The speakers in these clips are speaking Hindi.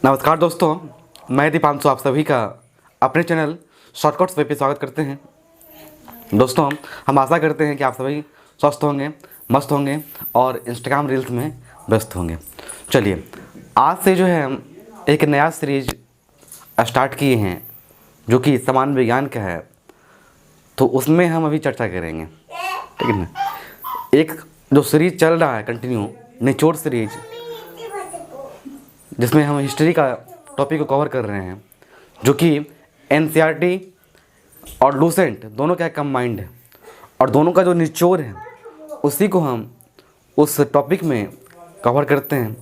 नमस्कार दोस्तों, मैं दीपांशु आप सभी का अपने चैनल शॉर्टकट्स वे पे स्वागत करते हैं। दोस्तों, हम आशा करते हैं कि आप सभी स्वस्थ होंगे, मस्त होंगे और इंस्टाग्राम रील्स में व्यस्त होंगे। चलिए, आज से जो है हम एक नया सीरीज स्टार्ट किए हैं जो कि सामान्य विज्ञान का है, तो उसमें हम अभी चर्चा करेंगे, ठीक है ना। एक जो सीरीज चल रहा है कंटिन्यू, निचोड़ सीरीज, जिसमें हम हिस्ट्री का टॉपिक को कवर कर रहे हैं, जो कि एनसीईआरटी और लूसेंट दोनों का कंबाइंड है और दोनों का जो निचोड़ है उसी को हम उस टॉपिक में कवर करते हैं,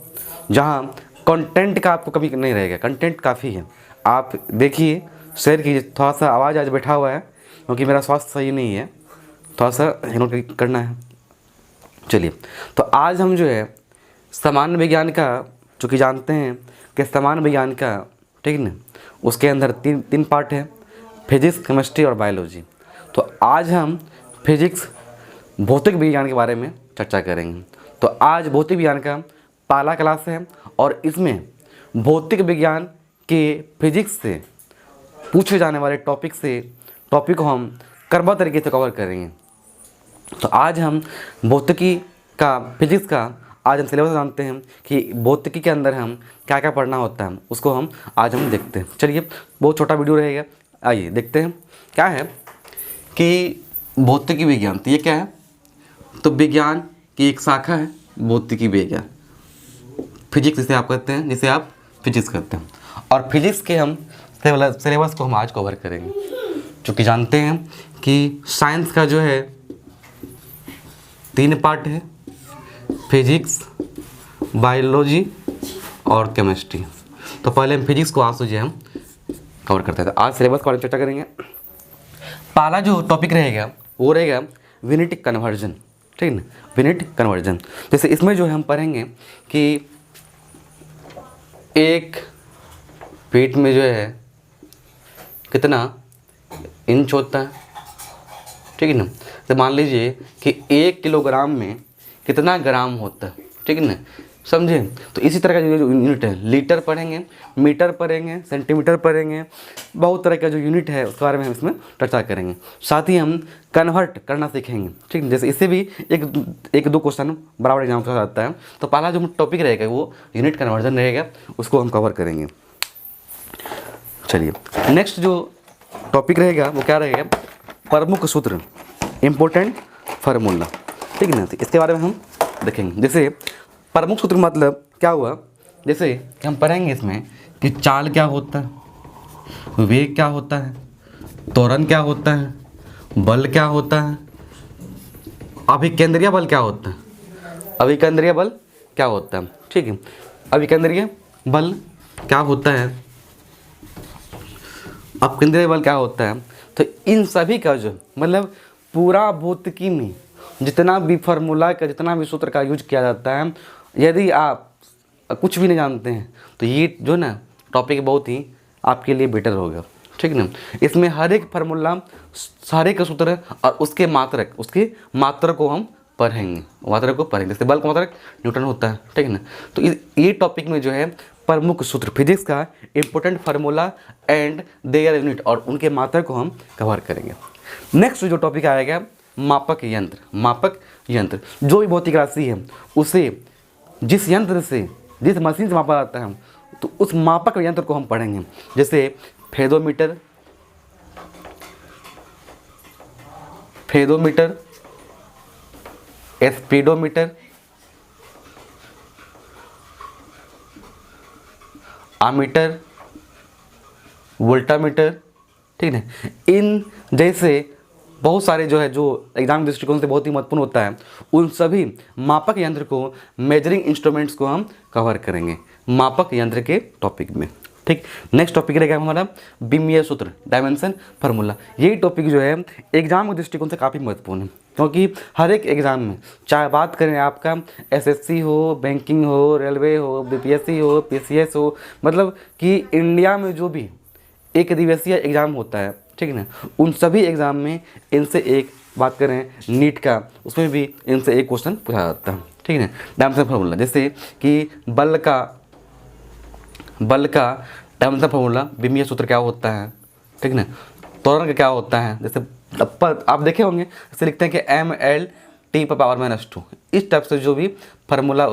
जहां कंटेंट का आपको कभी नहीं रहेगा। कंटेंट काफ़ी है, आप देखिए, शेयर कीजिए। थोड़ा सा आवाज़ आज बैठा हुआ है क्योंकि मेरा स्वास्थ्य सही नहीं है, थोड़ा सा नोट करना है। चलिए, तो आज हम जो है सामान्य विज्ञान का, जो कि जानते हैं कि सामान्य विज्ञान का, ठीक है ना, उसके अंदर तीन पार्ट है, फिजिक्स, केमिस्ट्री और बायोलॉजी। तो आज हम फिजिक्स, भौतिक विज्ञान के बारे में चर्चा करेंगे। तो आज भौतिक विज्ञान का पहला क्लास है और इसमें भौतिक विज्ञान के फिजिक्स से पूछे जाने वाले टॉपिक को हम क्रमबद्ध तरीके से कवर करेंगे। तो आज हम भौतिकी का, फिजिक्स का आज हम सिलेबस जानते हैं कि भौतिकी के अंदर हम क्या क्या पढ़ना होता है, उसको आज हम देखते हैं। चलिए, बहुत छोटा वीडियो रहेगा, आइए देखते हैं क्या है कि भौतिकी विज्ञान। तो ये क्या है? तो विज्ञान की एक शाखा है भौतिकी विज्ञान, फिजिक्स जिसे आप कहते हैं, जिसे आप फिजिक्स कहते हैं। और फिजिक्स के हम सिलेबस को हम आज कवर करेंगे, क्योंकि जानते हैं कि साइंस का जो है 3 पार्ट है, फिजिक्स, बायोलॉजी और केमिस्ट्री। तो पहले हम फिजिक्स को आज जो हम कवर करते हैं। तो आज सिलेबस के बारे में चर्चा करेंगे। पहला जो टॉपिक रहेगा वो रहेगा विनिट कन्वर्जन, ठीक है ना, विनिट कन्वर्जन। जैसे इसमें जो है हम पढ़ेंगे कि एक फीट में जो है कितना इंच होता है, ठीक है ना। तो मान लीजिए कि 1 किलोग्राम में कितना ग्राम होता है, ठीक है ना, समझे। तो इसी तरह का जो यूनिट है, लीटर पढ़ेंगे, मीटर पढ़ेंगे, सेंटीमीटर पढ़ेंगे, बहुत तरह का जो यूनिट है उसके बारे में हम इसमें चर्चा करेंगे। साथ ही हम कन्वर्ट करना सीखेंगे, ठीक है। जैसे इससे भी एक दो क्वेश्चन बराबर एग्जाम से आता है। तो पहला जो टॉपिक रहेगा वो यूनिट कन्वर्जन रहेगा, उसको हम कवर करेंगे। चलिए, नेक्स्ट जो टॉपिक रहेगा वो क्या रहेगा? प्रमुख सूत्र, इम्पोर्टेंट फार्मूला, ठीक है ना। तो इसके बारे में हम देखेंगे। जैसे प्रमुख सूत्र मतलब क्या हुआ, जैसे हम पढ़ेंगे इसमें कि चाल क्या होता है, वेग क्या होता है, त्वरण क्या होता है, बल क्या होता है, अभिकेंद्रीय बल क्या होता है, अभिकेंद्रीय बल क्या होता है, ठीक है। अभिकेंद्रीय बल क्या होता है, अपकेंद्रीय बल क्या होता है। तो इन सभी का जो मतलब पूरा भौतिकी में जितना भी फार्मूला का, जितना भी सूत्र का यूज किया जाता है, यदि आप कुछ भी नहीं जानते हैं तो ये जो ना टॉपिक बहुत ही आपके लिए बेटर होगा, ठीक है ना। इसमें हर एक फार्मूला, सारे के सूत्र और उसके मात्रक को हम पढ़ेंगे, मात्रक को पढ़ेंगे। जैसे बल का मात्रक न्यूटन होता है, ठीक है ना। तो ये टॉपिक में जो है प्रमुख सूत्र, फिजिक्स का important formula and their unit और उनके मात्रक को हम कवर करेंगे। नेक्स्ट जो टॉपिक आएगा मापक यंत्र। मापक यंत्र, जो भी भौतिक राशि है उसे जिस यंत्र से, जिस मशीन से मापा जाता है, तो उस मापक यंत्र को हम पढ़ेंगे। जैसे फेदोमीटर, स्पीडोमीटर, आमीटर, वोल्टामीटर, ठीक है। इन जैसे बहुत सारे जो है, जो एग्जाम दृष्टिकोण से बहुत ही महत्वपूर्ण होता है, उन सभी मापक यंत्र को, मेजरिंग इंस्ट्रूमेंट्स को हम कवर करेंगे मापक यंत्र के टॉपिक में, ठीक। नेक्स्ट टॉपिक रहेगा हमारा विमीय सूत्र, डायमेंशन फार्मूला। यही टॉपिक जो है एग्जाम के दृष्टिकोण से काफ़ी महत्वपूर्ण है, क्योंकि हर एक एग्ज़ाम में, चाहे बात करें आपका एसएससी हो, बैंकिंग हो, रेलवे हो, बीपीएससी हो, पीसीएस हो, मतलब कि इंडिया में जो भी एक दिवसीय एग्ज़ाम होता है, ठीक है ना, उन सभी एग्ज़ाम में इनसे एक, बात करें नीट का, उसमें भी इनसे एक क्वेश्चन पूछा जाता है, ठीक है ना। डायमेंशन फार्मूला, जैसे कि बल का बल का डायमेंशन फार्मूला, बीमीय सूत्र क्या होता है, ठीक ना, त्वरण का क्या होता है, जैसे आप देखे होंगे जैसे लिखते हैं कि mL/T⁻⁻², इस टाइप से जो भी फार्मूला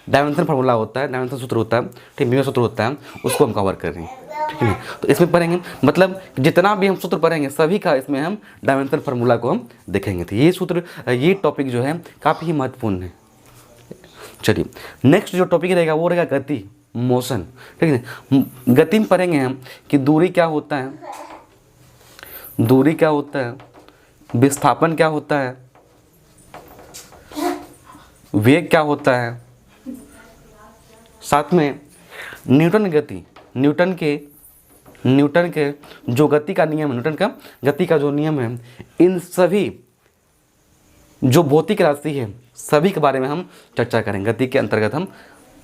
डायमेंशन फार्मूला होता है, डायमेंशन सूत्र होता है, ठीक, बीमीय सूत्र होता है, उसको हम कवर कर रहे हैं, ठीक है। तो इसमें पढ़ेंगे, मतलब जितना भी हम सूत्र पढ़ेंगे सभी का इसमें हम डायमेंशन फार्मूला को हम देखेंगे। तो ये सूत्र, ये टॉपिक जो है काफ़ी महत्वपूर्ण है। चलिए नेक्स्ट जो टॉपिक रहेगा वो रहेगा गति, मोशन, ठीक है। गति में पढ़ेंगे हम कि दूरी क्या होता है, दूरी क्या होता है, विस्थापन क्या होता है, वेग क्या होता है, साथ में न्यूटन गति, न्यूटन के जो गति का नियम है, न्यूटन का गति का जो नियम है, इन सभी जो भौतिक राशि है सभी के बारे में हम चर्चा करेंगे, गति के अंतर्गत हम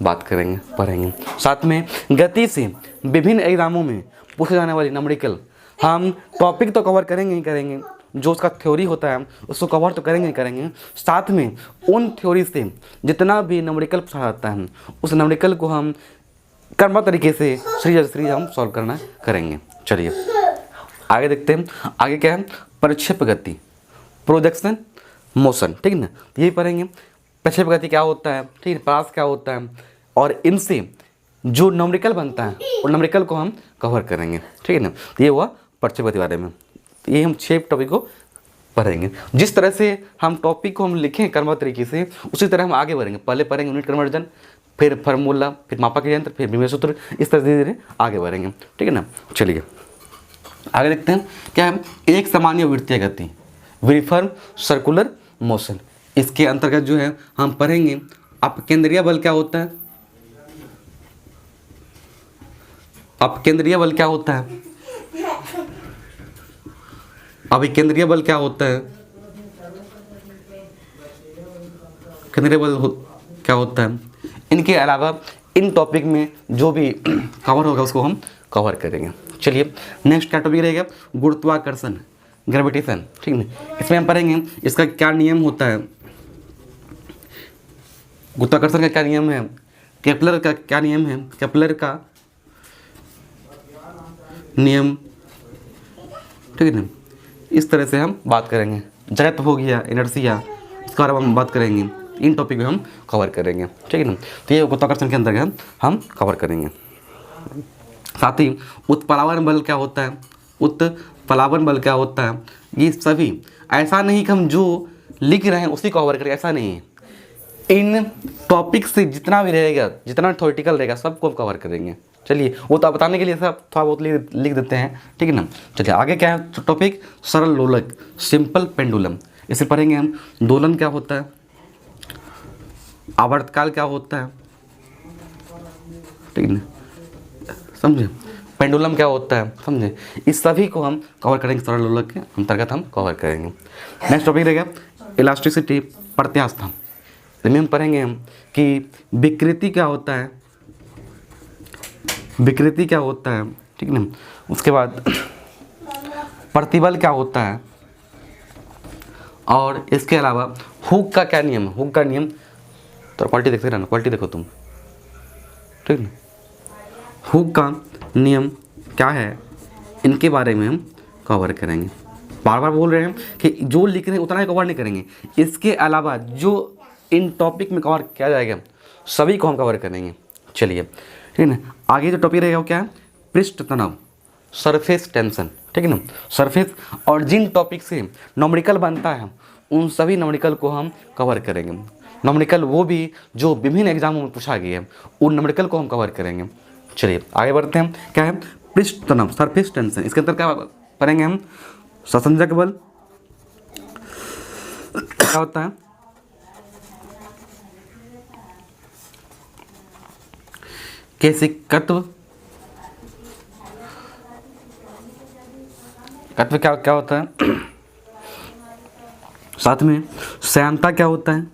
बात करेंगे, पढ़ेंगे। साथ में गति से विभिन्न एग्जामों में पूछे जाने वाली न्यूमेरिकल, हम टॉपिक तो कवर करेंगे ही करेंगे, जो उसका थ्योरी होता है उसको कवर तो करेंगे ही करेंगे, साथ में उन थ्योरी से जितना भी न्यूमेरिकल पूछा जाता है उस न्यूमेरिकल को हम कर्मठ तरीके से सीरीज हम सॉल्व करना करेंगे। चलिए आगे देखते हैं, आगे क्या है, प्रक्षेप गति, प्रोजेक्शन मोशन, ठीक है ना, यही पढ़ेंगे। प्रक्षेप गति क्या होता है, ठीक है, प्रयास क्या होता है, और इनसे जो न्यूमेरिकल बनता है और न्यूमेरिकल को हम कवर करेंगे, ठीक है ना। तो ये हुआ प्रक्षेप गति बारे में, ये हम 6 टॉपिक को पढ़ेंगे। जिस तरह से हम टॉपिक को हम लिखें कर्मठ तरीके से, उसी तरह हम आगे बढ़ेंगे। पहले पढ़ेंगे यूनिट कन्वर्जन, फिर फार्मूला, फिर मापक यंत्र, फिर बीमीय सूत्र, इस तरह धीरे धीरे आगे बढ़ेंगे, ठीक है ना। चलिए आगे देखते हैं क्या है, एक सामान्य वृत्तीय गति, यूनिफॉर्म सर्कुलर मोशन। इसके अंतर्गत जो है हम पढ़ेंगे अपकेंद्रीय बल क्या होता है, अपकेंद्रीय बल क्या होता है, अभिकेंद्रीय बल क्या होता है, केंद्रीय बल क्या होता है। इनके अलावा इन टॉपिक में जो भी कवर होगा उसको हम कवर करेंगे। चलिए नेक्स्ट क्या टॉपिक रहेगा, गुरुत्वाकर्षण, ग्रेविटेशन, ठीक है। इसमें हम पढ़ेंगे इसका क्या नियम होता है, गुरुत्वाकर्षण का क्या नियम है, केपलर का क्या नियम है, केपलर का नियम, ठीक है ना। इस तरह से हम बात करेंगे। जड़त्व हो गया, इनर्शिया, इसके बारे में हम बात करेंगे, इन टॉपिक में हम कवर करेंगे, ठीक है ना। तो ये गुरुत्वाकर्षण के अंतर्गत हम कवर करेंगे। साथ ही उत्प्लावन बल क्या होता है, उत्प्लावन बल क्या होता है, ये सभी, ऐसा नहीं कि हम जो लिख रहे हैं उसी को कवर करेंगे, ऐसा नहीं है। इन टॉपिक से जितना भी रहेगा, जितना थ्योरेटिकल रहेगा सबको हम कवर करेंगे। चलिए वो तो बताने के लिए सब थोड़ा बहुत लिख देते हैं, ठीक है ना। चलिए आगे क्या है टॉपिक, सरल लोलक, सिंपल पेंडुलम। इसे पढ़ेंगे हम, दोलन क्या होता है, आवर्तकाल क्या होता है, ठीक है ना, समझे, पेंडुलम क्या होता है, समझे। इस सभी को हम कवर करेंगे, सरल लोलक के अंतर्गत हम कवर करेंगे। नेक्स्ट टॉपिक रहेगा इलास्टिसिटी, प्रत्यास्थान। इसमें हम पढ़ेंगे हम कि विकृति क्या होता है, विकृति क्या होता है, ठीक है ना। उसके बाद प्रतिबल क्या होता है, और इसके अलावा हुक का क्या नियम है, हुक का नियम, तो क्वालिटी देखते रहना, क्वालिटी देखो तुम, ठीक है ना। हुक का नियम क्या है, इनके बारे में हम कवर करेंगे। बार बार बोल रहे हैं कि जो लिख रहे हैं उतना ही कवर नहीं करेंगे, इसके अलावा जो इन टॉपिक में कवर किया जाएगा सभी को हम कवर करेंगे। चलिए ठीक है ना। आगे जो टॉपिक रहेगा वो क्या है, पृष्ठ तनाव, सरफेस टेंशन, ठीक है ना, सरफेस। और जिन टॉपिक से न्यूमेरिकल बनता है उन सभी न्यूमेरिकल को हम कवर करेंगे। न्यूमेरिकल वो भी जो विभिन्न एग्जामों में पूछा गया है उन न्यूमेरिकल को हम कवर करेंगे। चलिए आगे बढ़ते हैं, क्या है, पृष्ठ तनाव, सरफेस टेंशन। इसके अंदर क्या पढ़ेंगे हम, संसंजक बल क्या होता है, केशिकत्व, कत्व क्या क्या होता है, साथ में श्यानता क्या होता है,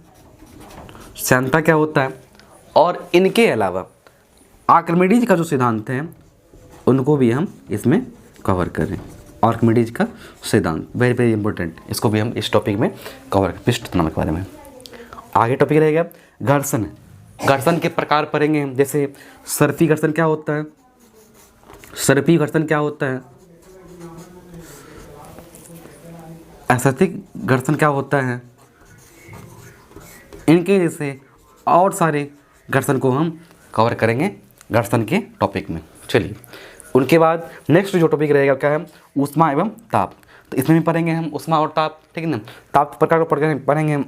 श्यानता क्या होता है। और इनके अलावा आर्किमिडीज का जो सिद्धांत है उनको भी हम इसमें कवर करें। आर्किमिडीज का सिद्धांत वेरी वेरी इंपॉर्टेंट, इसको भी हम इस टॉपिक में कवर करें, पृष्ठ तनाव के बारे में। आगे टॉपिक रहेगा घर्षण, घर्षण के प्रकार पढ़ेंगे हम, जैसे सर्पी घर्षण क्या होता है, सर्पी घर्षण क्या होता है, असंतुलित घर्षण क्या होता है। इनके जैसे और सारे घर्षण को हम कवर करेंगे घर्षण के टॉपिक में। चलिए, उनके बाद नेक्स्ट जो टॉपिक रहेगा क्या है, ऊष्मा एवं ताप। तो इसमें भी पढ़ेंगे हम ऊष्मा और ताप, ठीक है ना। ताप के प्रकार को पढ़ेंगे हम,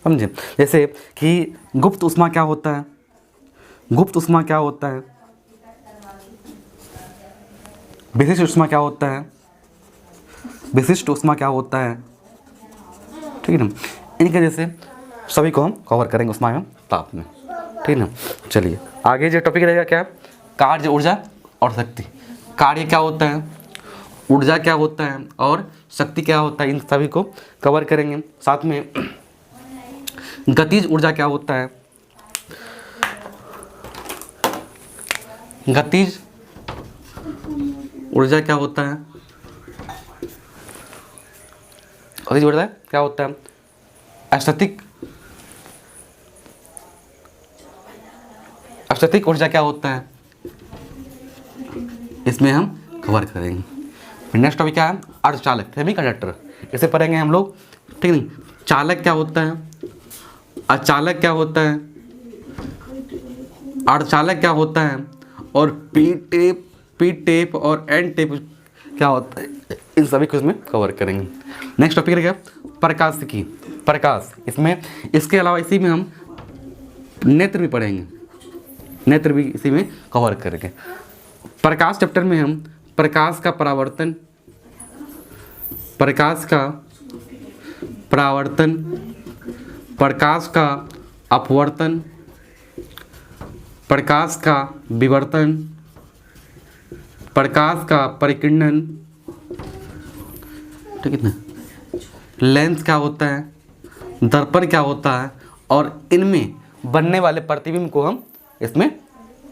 समझे। जैसे कि गुप्त ऊष्मा क्या होता है, गुप्त ऊष्मा क्या होता है, विशिष्ट ऊष्मा क्या होता है, विशिष्ट ऊष्मा क्या होता है, ठीक है ना। इनके जैसे सभी को हम कवर करेंगे ऊष्मा एवं ताप में, ठीक है ना। चलिए आगे जो टॉपिक रहेगा क्या, कार्य, ऊर्जा और शक्ति। कार्य क्या होता है, ऊर्जा क्या होता है और शक्ति क्या होता है, इन सभी को कवर करेंगे। साथ में गतिज ऊर्जा क्या होता है, गतिज ऊर्जा क्या होता है, गतिज ऊर्जा क्या होता है, स्थैतिक ऊर्जा क्या होता है, इसमें हम कवर करेंगे। नेक्स्ट टॉपिक क्या है, अर्धचालक, सेमीकंडक्टर। इसे पढ़ेंगे हम लोग, ठीक है। चालक क्या होता है, अचालक क्या होता है, अर्धचालक क्या होता है, और पी टेप और एन टेप क्या होता है, इन सभी को इसमें कवर करेंगे। नेक्स्ट टॉपिक रहेगा प्रकाशिकी, प्रकाश। इसमें इसके अलावा इसी में हम नेत्र भी पढ़ेंगे, नेत्र भी इसी में कवर करेंगे। प्रकाश चैप्टर में हम प्रकाश का परावर्तन, प्रकाश का परावर्तन, प्रकाश का अपवर्तन, प्रकाश का विवर्तन, प्रकाश का परिकिरणन, ठीक है ना, लेंस क्या होता है, दर्पण क्या होता है, और इनमें बनने वाले प्रतिबिंब को हम इसमें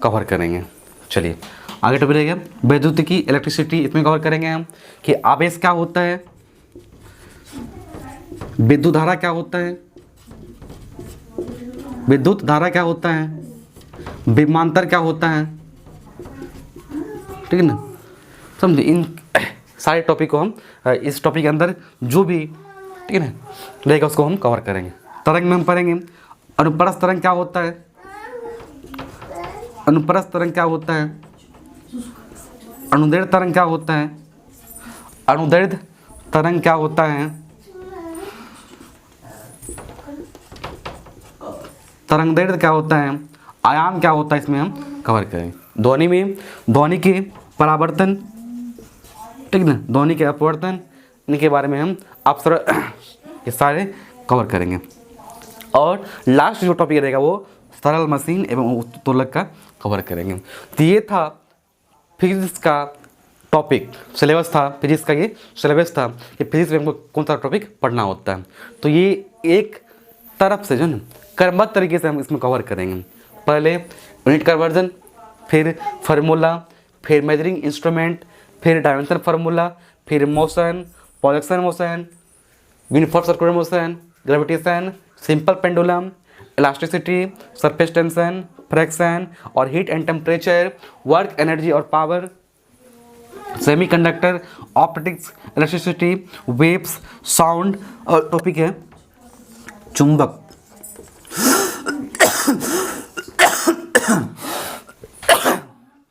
कवर करेंगे। चलिए आगे टॉपिक रहेगा वैद्युतिकी, इलेक्ट्रिसिटी। इसमें कवर करेंगे हम कि आवेश क्या होता है, विद्युत धारा क्या होता है, विद्युत धारा क्या होता है, विभवांतर क्या होता है, ठीक है ना। समझे, इन सारे टॉपिक को हम इस टॉपिक के अंदर जो भी, ठीक है ना, रहेगा उसको हम कवर करेंगे। तरंग में हम पढ़ेंगे अनुप्रस्थ तरंग क्या होता है, अनुप्रस्थ तरंग क्या होता है, अनुदैर्ध्य तरंग क्या होता है, अनुदैर्ध्य तरंग क्या होता है, तरंगदैर्ध्य क्या होता है, आयाम क्या होता है, इसमें हम कवर करेंगे। ध्वनि में ध्वनि के परावर्तन, ठीक ना, ध्वनि के अपवर्तन, इनके बारे में हम अक्सर ये सारे कवर करेंगे। और लास्ट जो टॉपिक रहेगा वो सरल मशीन एवं उत्तोलक का कवर करेंगे। तो ये था फिजिक्स का टॉपिक, सिलेबस था फिजिक्स का, ये सिलेबस था कि फिजिक्स में हमको कौन सा टॉपिक पढ़ना होता है। तो ये एक तरफ से जो है क्रमबद्ध तरीके से हम इसमें कवर करेंगे। पहले यूनिट कन्वर्जन, फिर फार्मूला, फिर मेजरिंग इंस्ट्रूमेंट, फिर डायमेंशन फार्मूला, फिर motion, projection motion, uniform circular motion, gravitation, simple pendulum, elasticity, surface tension, friction और heat and temperature, work, energy और power, semiconductor, optics, electricity, waves, sound. और टॉपिक है चुंबक,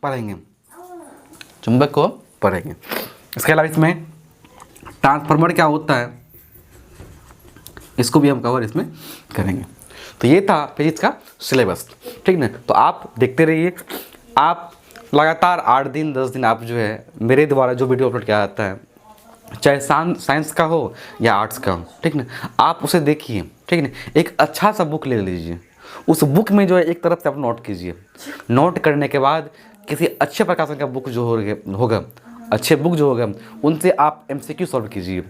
पढ़ेंगे, चुंबक को पढ़ेंगे। इसके अलावा इसमें ट्रांसफार्मर क्या होता है, इसको भी हम कवर इसमें करेंगे। तो ये था फिजिक्स का सिलेबस, ठीक ना। तो आप देखते रहिए, आप लगातार 8 दिन 10 दिन आप जो है मेरे द्वारा जो वीडियो अपलोड किया जाता है, चाहे साइंस का हो या आर्ट्स का हो, ठीक ना, आप उसे देखिए, ठीक ना। एक अच्छा सा बुक ले लीजिए, उस बुक में जो है एक तरफ से आप नोट कीजिए। नोट करने के बाद किसी अच्छे प्रकाशन का बुक जो होगा, अच्छे बुक जो होगा, उनसे आप MCQ सॉल्व कीजिए।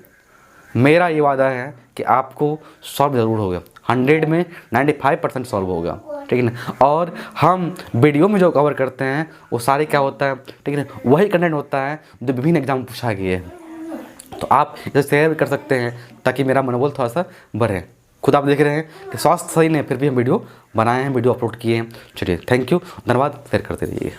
मेरा ये वादा है कि आपको सॉल्व ज़रूर होगा, 100 में 95% सॉल्व होगा, ठीक है ना। और हम वीडियो में जो कवर करते हैं वो सारे क्या होता है, ठीक है ना, वही कंटेंट होता है जो विभिन्न एग्जाम में पूछा गया है। तो आप इसे शेयर भी कर सकते हैं ताकि मेरा मनोबल थोड़ा सा बढ़े। खुद खुद आप देख रहे हैं कि स्वास्थ्य सही नहीं है, फिर भी हम वीडियो बनाए हैं, वीडियो अपलोड किए हैं। चलिए थैंक यू, धन्यवाद, शेयर करते रहिए।